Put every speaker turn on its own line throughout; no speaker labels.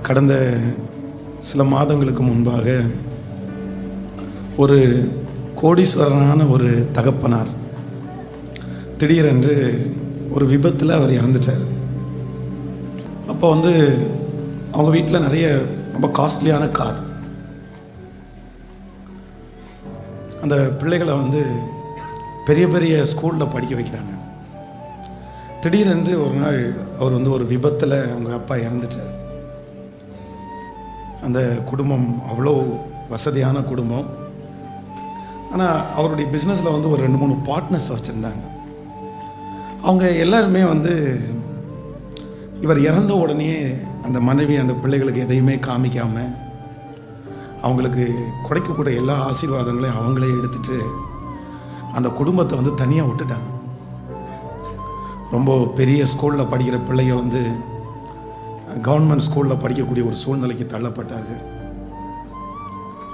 கடந்த சில மாதங்களுக்கு முன்பாக ஒரு கோடீஸ்வரனான ஒரு தகப்பனார் திடீரென்று ஒரு விபத்தில் அவர் இறந்துட்டார். அப்போ அவங்க வீட்டில் நிறைய ரொம்ப காஸ்ட்லியான கார். அந்த பிள்ளைகளை பெரிய பெரிய ஸ்கூலில் படிக்க வைக்கிறாங்க. திடீரென்று ஒரு நாள் அவர் ஒரு விபத்தில் அவங்க அப்பா இறந்துட்டார். அந்த குடும்பம் அவ்வளோ வசதியான குடும்பம். ஆனால் அவருடைய பிஸ்னஸில் ஒரு 2-3 பார்ட்னர்ஸ் வச்சுருந்தாங்க. அவங்க எல்லாருமே இவர் இறந்த உடனே அந்த மனைவி அந்த பிள்ளைகளுக்கு எதையுமே காமிக்காமல் அவங்களுக்கு கிடைக்கக்கூடிய எல்லா ஆசீர்வாதங்களையும் அவங்களே எடுத்துட்டு அந்த குடும்பத்தை தனியாக விட்டுட்டாங்க. ரொம்ப பெரிய ஸ்கூலில் படிக்கிற பிள்ளைய கவர்மெண்ட் ஸ்கூலில் படிக்கக்கூடிய ஒரு சூழ்நிலைக்கு தள்ளப்பட்டார்கள்.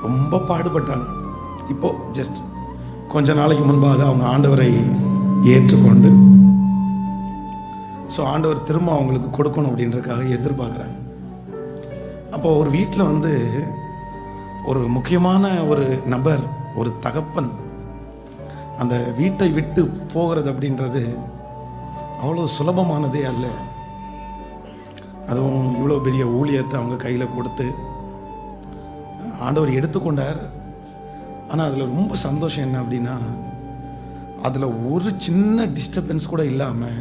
ரொம்ப பாடுபட்டாங்க. இப்போது ஜஸ்ட் கொஞ்ச நாளைக்கு முன்பாக அவங்க ஆண்டவரை ஏற்றுக்கொண்டு ஆண்டவர் திரும்ப அவங்களுக்கு கொடுக்கணும் அப்படின்றதுக்காக எதிர்பார்க்குறாங்க. அப்போ ஒரு வீட்டில் ஒரு முக்கியமான ஒரு நபர், ஒரு தகப்பன் அந்த வீட்டை விட்டு போகிறது அப்படின்றது அவ்வளோ சுலபமானதே அல்ல. அதுவும் இவ்வளோ பெரிய ஊழியத்தை அவங்க கையில் கொடுத்து ஆண்டவர் எடுத்துக்கொண்டார். ஆனால் அதில் ரொம்ப சந்தோஷம் என்ன அப்படின்னா, அதில் ஒரு சின்ன டிஸ்டர்பன்ஸ் கூட இல்லாமல்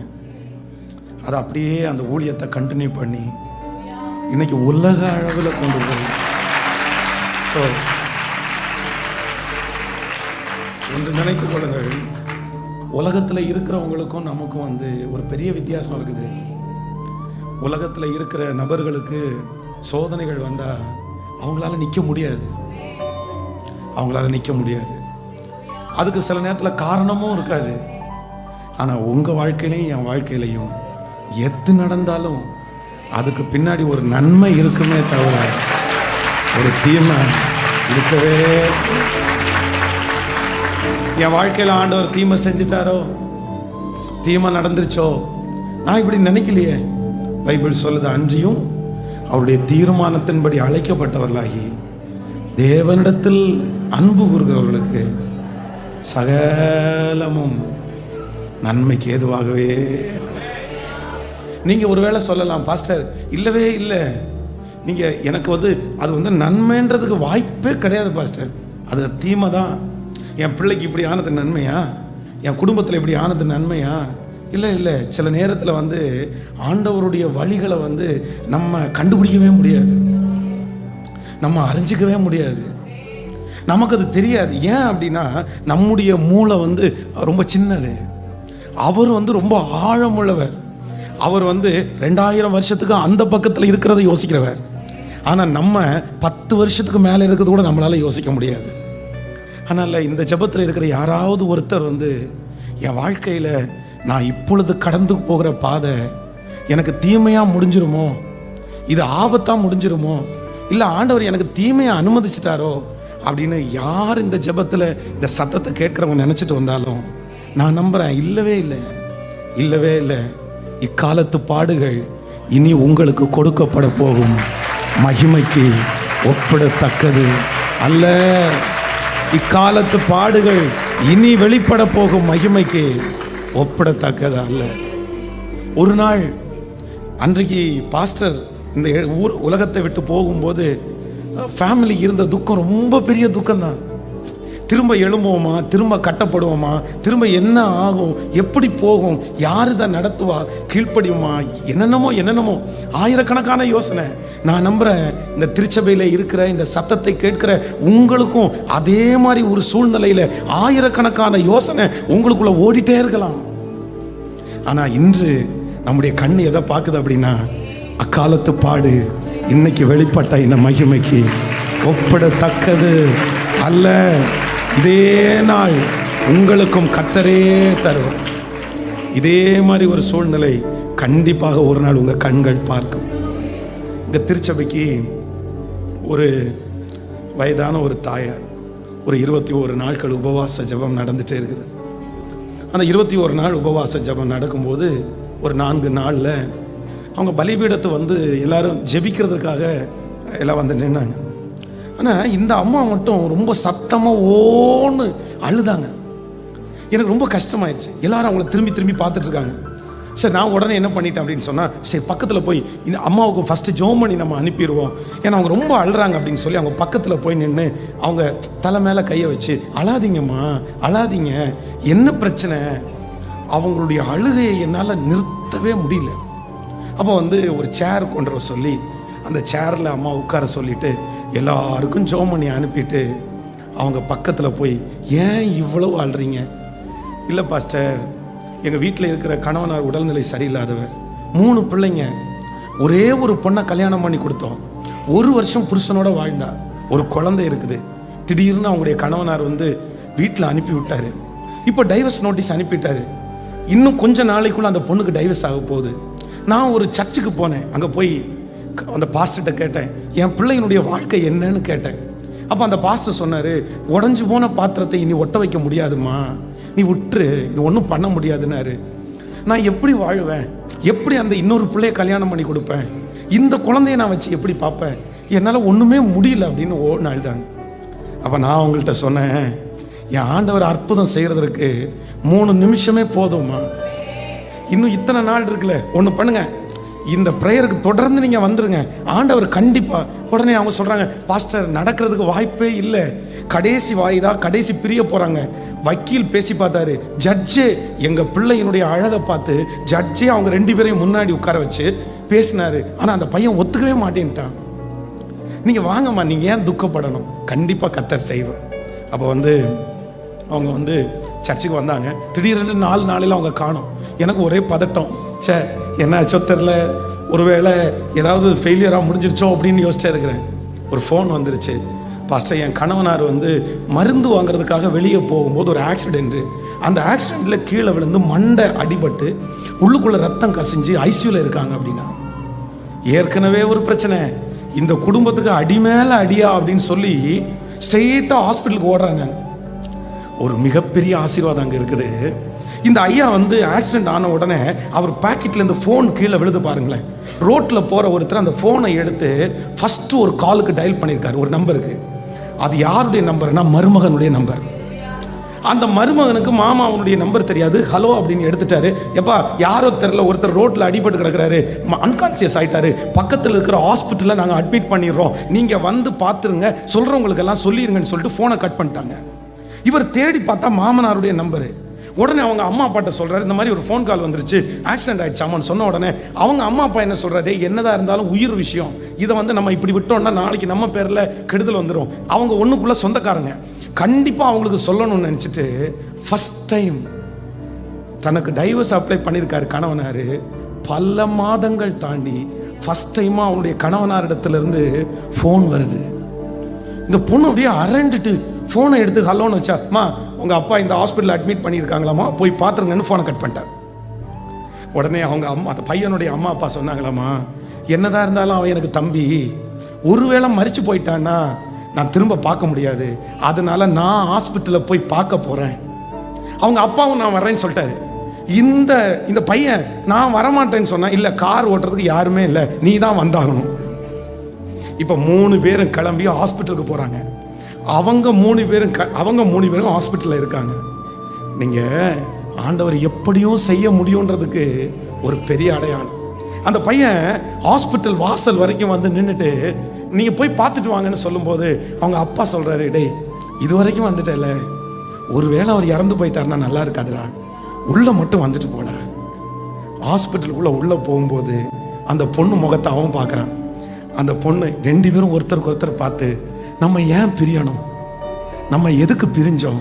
அதை அப்படியே அந்த ஊழியத்தை கண்டினியூ பண்ணி இன்னைக்கு உலக அளவில் கொண்டு போய் ஒன்று நினைத்துக் கொள்ளுங்கள், உலகத்தில் இருக்கிறவங்களுக்கும் நமக்கும் ஒரு பெரிய வித்தியாசம் இருக்குது. உலகத்தில் இருக்கிற நபர்களுக்கு சோதனைகள் வந்தால் அவங்களால நிற்க முடியாது. அதுக்கு சில நேரத்தில் காரணமும் இருக்காது. ஆனால் உங்கள் வாழ்க்கையிலையும் என் வாழ்க்கையிலையும் எது நடந்தாலும் அதுக்கு பின்னாடி ஒரு நன்மை இருக்குமே தவிர ஒரு தீமை இருக்கவே. என் வாழ்க்கையில் ஆண்டவர் தீமை செஞ்சுட்டாரோ, தீமை நடந்துருச்சோ, நான் இப்படி நினைக்கலையே. பைபிள் சொல்லுது, அன்றியும் அவருடைய தீர்மானத்தின்படி அழைக்கப்பட்டவர்களாகி தேவனிடத்தில் அன்பு கூறுகிறவர்களுக்கு சகலமும் நன்மைக்கு ஏதுவாகவே. நீங்க ஒருவேளை சொல்லலாம், பாஸ்டர் இல்லவே இல்லை, நீங்க எனக்கு அது நன்மைன்றதுக்கு வாய்ப்பே கிடையாது பாஸ்டர், அது தீமை தான். என் பிள்ளைக்கு இப்படி ஆனது நன்மையா, என் குடும்பத்தில் இப்படி ஆனது நன்மையா? இல்லை, சில நேரத்தில் ஆண்டவருடைய வழிகளை நம்ம கண்டுபிடிக்கவே முடியாது, நம்ம அறிஞ்சிக்கவே முடியாது, நமக்கு அது தெரியாது. ஏன் அப்படின்னா நம்முடைய மூளை ரொம்ப சின்னது, அவர் ரொம்ப ஆழமுள்ளவர். அவர் 2000 வருஷத்துக்கு அந்த பக்கத்தில் இருக்கிறத யோசிக்கிறவர். ஆனால் நம்ம 10 வருஷத்துக்கு மேலே இருக்கிறது கூட நம்மளால் யோசிக்க முடியாது. ஆனால் இந்த ஜெபத்தில் இருக்கிற யாராவது ஒருத்தர் என் வாழ்க்கையில் நான் இப்பொழுது கடந்து போகிற பாதை எனக்கு தீமையாக முடிஞ்சிருமோ, இது ஆபத்தாக முடிஞ்சிருமோ, இல்லை ஆண்டவர் எனக்கு தீமையை அனுமதிச்சிட்டாரோ அப்படின்னு யார் இந்த ஜெபத்தில் இந்த சத்தத்தை கேட்குறவங்க நினச்சிட்டு வந்தாலும் நான் நம்புகிறேன், இல்லவே இல்லை. இக்காலத்து பாடுகள் இனி உங்களுக்கு கொடுக்கப்பட போகும் மகிமைக்கு ஒப்பிடத்தக்கது அல்ல. இக்காலத்து பாடுகள் இனி வெளிப்பட போகும் மகிமைக்கு ஒப்பிடத்தக்கது அல்ல. ஒரு நாள் அன்றைக்கு பாஸ்டர் இந்த உலகத்தை விட்டு போகும்போது ஃபேமிலி இருந்த துக்கம் ரொம்ப பெரிய துக்கம்தான். திரும்ப எழும்புவோமா, திரும்ப கட்டப்படுவோமா, திரும்ப என்ன ஆகும், எப்படி போகும், யாரு தான் நடத்துவா, கீழ்ப்படியுமா, என்னென்னமோ ஆயிரக்கணக்கான யோசனை. நான் நம்புறேன் இந்த திருச்சபையில் இருக்கிற இந்த சத்தத்தை கேட்கிற உங்களுக்கும் அதே மாதிரி ஒரு சூழ்நிலையில் ஆயிரக்கணக்கான யோசனை உங்களுக்குள்ள ஓடிட்டே இருக்கலாம். ஆனால் இன்று நம்முடைய கண் எதை பார்க்குது அப்படின்னா, அக்காலத்து பாடு இன்னைக்கு வெளிப்பட்ட இந்த மகிமைக்கு ஒப்பிடத்தக்கது அல்ல. இதே நாள் உங்களுக்கும் கர்த்தரே தருவார். இதே மாதிரி ஒரு சூழ்நிலை கண்டிப்பாக ஒரு நாள் உங்கள் கண்கள் பார்க்கும். இந்த திருச்சபைக்கு ஒரு வயதான ஒரு தாயார் ஒரு 21 நாட்கள் உபவாச ஜெபம் நடந்துகிட்டே இருக்குது. அந்த 21 நாள் உபவாச ஜெபம் நடக்கும்போது ஒரு 4 நாளில் அவங்க பலிபீடத்தை வந்து எல்லாரும் ஜெபிக்கிறதுக்காக எல்லாம் வந்து நின்னாங்க. ஆனால் இந்த அம்மா மட்டும் ரொம்ப சத்தமாக ஓன்னு அழுதாங்க. எனக்கு ரொம்ப கஷ்டமாயிடுச்சு. எல்லாரும் அவங்கள திரும்பி திரும்பி பார்த்துட்டு இருக்காங்க. சரி, நான் உடனே என்ன பண்ணிட்டேன் அப்படின்னு சொன்னால், சரி பக்கத்தில் போய் இந்த அம்மாவுக்கு ஃபஸ்ட்டு ஜெபம் பண்ணி நம்ம அனுப்பிடுவோம், ஏன்னா அவங்க ரொம்ப அழுறாங்க அப்படின்னு சொல்லி அவங்க பக்கத்தில் போய் நின்று அவங்க தலை மேலே கையை வச்சு, அழாதீங்கம்மா அழாதீங்க, என்ன பிரச்சனை? அவங்களுடைய அழுகையை என்னால் நிறுத்தவே முடியல. அப்போ வந்து ஒரு சேர் கொண்டு வர சொல்லி அந்த சேரில் அம்மா உட்கார சொல்லிவிட்டு எல்லாருக்கும் ஜெபம் பண்ணி அனுப்பிட்டு அவங்க பக்கத்தில் போய், ஏன் இவ்வளவு அழுறீங்க? இல்லை பாஸ்டர், எங்கள் வீட்டில் இருக்கிற கணவனார் உடல்நிலை சரியில்லாதவர், 3 பிள்ளைங்க, ஒரே ஒரு பொண்ணை கல்யாணம் பண்ணி கொடுத்தோம், 1 வருஷம் புருஷனோட வாழ்ந்தா, ஒரு குழந்தை இருக்குது, திடீர்னு அவங்களுடைய கணவனார் வந்து வீட்டில் அனுப்பி விட்டாரு, இப்போ டைவர்ஸ் நோட்டீஸ் அனுப்பிட்டாரு, இன்னும் கொஞ்ச நாளைக்குள்ள அந்த பொண்ணுக்கு டைவர்ஸ் ஆக போகுது. நான் ஒரு சர்ச்சுக்கு போனேன், அங்கே போய் அந்த பாஸ்டர்கிட்ட கேட்டேன், என் பிள்ளையினுடைய வாழ்க்கை என்னன்னு கேட்டேன். அப்போ அந்த பாஸ்டர் சொன்னார், உடஞ்சி போன பாத்திரத்தை இனி ஒட்ட வைக்க முடியாதுமா, நீ விட்டுரு, இது ஒன்றும் பண்ண முடியாதுன்னாரு. நான் எப்படி வாழுவேன்? எப்படி அந்த இன்னொரு பிள்ளைய கல்யாணம் பண்ணி கொடுப்பேன்? இந்த குழந்தைய நான் வச்சு எப்படி பார்ப்பேன்? என்னால் ஒன்றுமே முடியல அப்படின்னு ஓன்னு அழுதாங்க. அப்போ நான் அவங்கள்ட்ட சொன்னேன், என் ஆண்டவர் அற்புதம் செய்கிறதுக்கு 3 நிமிஷமே போதும்மா, இன்னும் இத்தனை நாள் இருக்குல்ல, ஒன்று பண்ணுங்க, இந்த ப்ரேயருக்கு தொடர்ந்து நீங்கள் வந்துருங்க, ஆண்டவர் கண்டிப்பாக. உடனே அவங்க சொல்கிறாங்க, பாஸ்டர் நடக்கிறதுக்கு வாய்ப்பே இல்லை, கடைசி வாய்தா, கடைசி பிரிய போகிறாங்க. வக்கீல் பேசி பார்த்தாரு, ஜட்ஜே எங்கள் பிள்ளையினுடைய அழகை பார்த்து ஜட்ஜே அவங்க 2 பேரையும் முன்னாடி உட்கார வச்சு பேசினாரு. ஆனால் அந்த பையன் ஒத்துக்கவே மாட்டேன்ட்டான். நீங்கள் வாங்கம்மா, நீங்கள் ஏன் துக்கப்படணும், கண்டிப்பாக கர்த்தர் செய்வார். அப்போ வந்து அவங்க வந்து சர்ச்சுக்கு வந்தாங்க. திடீர்னு 4 நாளில் அவங்க காணோம். எனக்கு ஒரே பதட்டம், சார் என்ன ஆச்சோ தெரில, ஒருவேளை ஏதாவது ஃபெயிலியராக முடிஞ்சிருச்சோ அப்படின்னு யோசிச்சே இருக்கிறேன். ஒரு ஃபோன் வந்துருச்சு, பாஸ்டர் என் கணவனார் வந்து மருந்து வாங்குறதுக்காக வெளியே போகும்போது ஒரு ஆக்சிடென்ட்டு, அந்த ஆக்சிடெண்ட்டில் கீழே விழுந்து மண்டை அடிபட்டு உள்ளுக்குள்ளே ரத்தம் கசிஞ்சு ஐசியூவில் இருக்காங்க அப்படின்னா. ஏற்கனவே ஒரு பிரச்சனை, இந்த குடும்பத்துக்கு அடி மேலே அடியா அப்படின்னு சொல்லி ஸ்ட்ரெயிட்டாக ஹாஸ்பிட்டலுக்கு ஓடுறாங்க. ஒரு மிகப்பெரிய ஆசீர்வாதம் அங்கே இருக்குது. இந்த ஐயா வந்து ஆக்சிடென்ட் ஆன உடனே அவர் பாக்கெட்டில் இந்த ஃபோன் கீழே விழுது பாருங்களேன். ரோட்டில் போகிற ஒருத்தர் அந்த ஃபோனை எடுத்து ஃபஸ்ட்டு ஒரு காலுக்கு டயல் பண்ணியிருக்காரு, ஒரு நம்பருக்கு. அது யாருடைய நம்பர்னா மருமகனுடைய நம்பர். அந்த மருமகனுக்கு மாமா அவனுடைய நம்பர் தெரியாது, ஹலோ அப்படின்னு எடுத்துட்டாரு. எப்பா யாரோ தெரில, ஒருத்தர் ரோட்டில் அடிபட்டு கிடக்கிறாரு, அன்கான்சியஸ் ஆகிட்டாரு, பக்கத்தில் இருக்கிற ஹாஸ்பிட்டலில் நாங்கள் அட்மிட் பண்ணிடுறோம், நீங்கள் வந்து பார்த்துருங்க, சொல்கிறவங்களுக்கெல்லாம் சொல்லிடுங்கன்னு சொல்லிட்டு ஃபோனை கட் பண்ணிட்டாங்க. இவர் தேடி பார்த்தா மாமனாருடைய நம்பரு. உடனே அவங்க அம்மா அப்பாட்ட சொல்கிறாரு, இந்த மாதிரி ஒரு ஃபோன் கால் வந்துருச்சு, ஆக்சிடென்ட் ஆகிடுச்சாமான்னு சொன்ன உடனே அவங்க அம்மா அப்பா என்ன சொல்கிறாரு, என்னதான் இருந்தாலும் உயிர் விஷயம், இதை வந்து நம்ம இப்படி விட்டோம்னா நாளைக்கு நம்ம பேரில் கெடுதல் வந்துடும். அவங்க ஒன்றுக்குள்ளே சொந்தக்காரங்க, கண்டிப்பாக அவங்களுக்கு சொல்லணும்னு நினச்சிட்டு ஃபஸ்ட் டைம் தனக்கு டைவர்ஸ் அப்ளை பண்ணியிருக்காரு கணவனார். பல மாதங்கள் தாண்டி ஃபஸ்ட் டைமாக அவனுடைய கணவனாரிடத்துலேருந்து ஃபோன் வருது. இந்த பொண்ணு அப்படியே அரண்டுட்டு ஃபோனை எடுத்து ஹலோன்னு வச்சா, அம்மா உங்கள் அப்பா இந்த ஹாஸ்பிட்டலில் அட்மிட் பண்ணியிருக்காங்களாம்மா, போய் பார்த்துருங்கன்னு ஃபோனை கட் பண்ணிட்டார். உடனே அவங்க அம்மா, அந்த பையனுடைய அம்மா அப்பா சொன்னாங்களாம்மா, என்னதான் இருந்தாலும் அவன் எனக்கு தம்பி, ஒருவேளை மறித்து போயிட்டான்னா நான் திரும்ப பார்க்க முடியாது, அதனால நான் ஹாஸ்பிட்டலில் போய் பார்க்க போகிறேன். அவங்க அப்பாவும் நான் வர்றேன்னு சொல்லிட்டாரு. இந்த பையன் நான் வரமாட்டேன்னு சொன்னா, இல்லை கார் ஓட்டுறதுக்கு யாருமே இல்லை, நீ தான் வந்தாகணும். இப்போ 3 பேரும் கிளம்பி ஹாஸ்பிட்டலுக்கு போகிறாங்க. அவங்க 3 பேரும் ஹாஸ்பிட்டலில் இருக்காங்க. நீங்கள் ஆண்டவர் எப்படியும் செய்ய முடியுன்றதுக்கு ஒரு பெரிய அடையாளம். அந்த பையன் ஹாஸ்பிட்டல் வாசல் வரைக்கும் வந்து நின்றுட்டு நீங்கள் போய் பார்த்துட்டு வாங்கன்னு சொல்லும்போது அவங்க அப்பா சொல்கிறாரு, டேய் இது வரைக்கும் வந்துட்டல, ஒருவேளை அவர் இறந்து போயிட்டாருன்னா நல்லா இருக்காதுடா, உள்ளே மட்டும் வந்துட்டு போடா. ஹாஸ்பிட்டலுக்குள்ளே உள்ளே போகும்போது அந்த பொண்ணு முகத்தை அவன் பார்க்குறான். அந்த பொண்ணு 2 பேரும் ஒருத்தருக்கு ஒருத்தர் பார்த்து, நம்ம ஏன் பிரியணும், நம்ம எதுக்கு பிரிஞ்சோம்,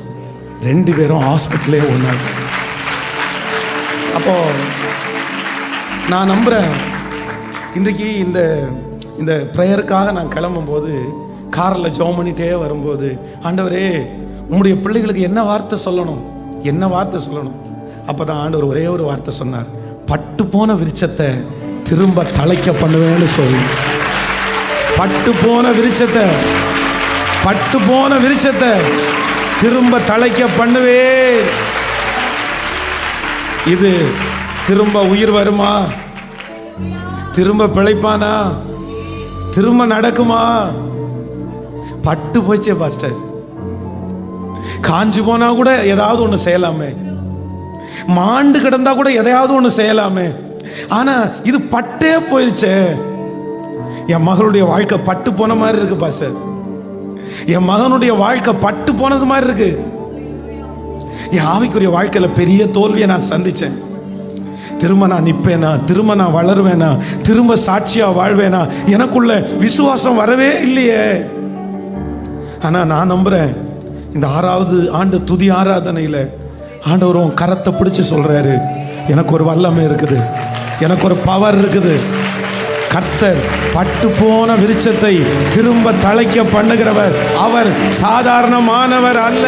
2 பேரும் ஹாஸ்பிட்டலே ஒன்றா. அப்போ நான் நம்புகிறேன், இன்றைக்கு இந்த ப்ரேயருக்காக நான் கிளம்பும்போது காரில் ஜெபம் பண்ணிட்டே வரும்போது, ஆண்டவரே உம்முடைய பிள்ளைகளுக்கு என்ன வார்த்தை சொல்லணும், என்ன வார்த்தை சொல்லணும். அப்போ தான் ஆண்டவர் ஒரே ஒரு வார்த்தை சொன்னார், பட்டு போன விருட்சத்தை திரும்ப தழைக்க பண்ணுவேன்னு சொல்லி. பட்டு போன விருட்சத்தை திரும்ப தழைக்க பண்ணுவே. இது திரும்ப உயிர் வருமா? திரும்ப பிழைப்பானா? திரும்ப நடக்குமா? பட்டு போச்சே பாஸ்டர். காஞ்சு போனா கூட ஏதாவது ஒன்று செய்யலாமே, மாண்டு கிடந்தா கூட எதையாவது ஒன்று செய்யலாமே. ஆனா இது பட்டே போயிருச்சே. என் மகளுடைய வாழ்க்கை பட்டு போன மாதிரி இருக்கு பாஸ்டர். என் மகனுடைய வாழ்க்கை பட்டு போனது மாதிரி இருக்கு. என் ஆவிக்குரிய வாழ்க்கையில பெரிய தோல்வியை நான் சந்திச்சேன். திரும்ப நான் நிற்பேனா? திரும்ப நான் வளருவேனா? திரும்ப சாட்சியா வாழ்வேனா? எனக்குள்ள விசுவாசம் வரவே இல்லையே. ஆனா நான் நம்புறேன், இந்த 6வது ஆண்டு துதி ஆராதனையில ஆண்டவர் உன் கரத்தை பிடிச்சு சொல்றாரு, எனக்கு ஒரு வல்லமை இருக்குது, எனக்கு ஒரு பவர் இருக்குது. கர்த்தர் பட்டு போன விருட்சத்தை திரும்ப தழைக்க பண்ணுகிறவர். அவர் சாதாரணமானவர் அல்ல.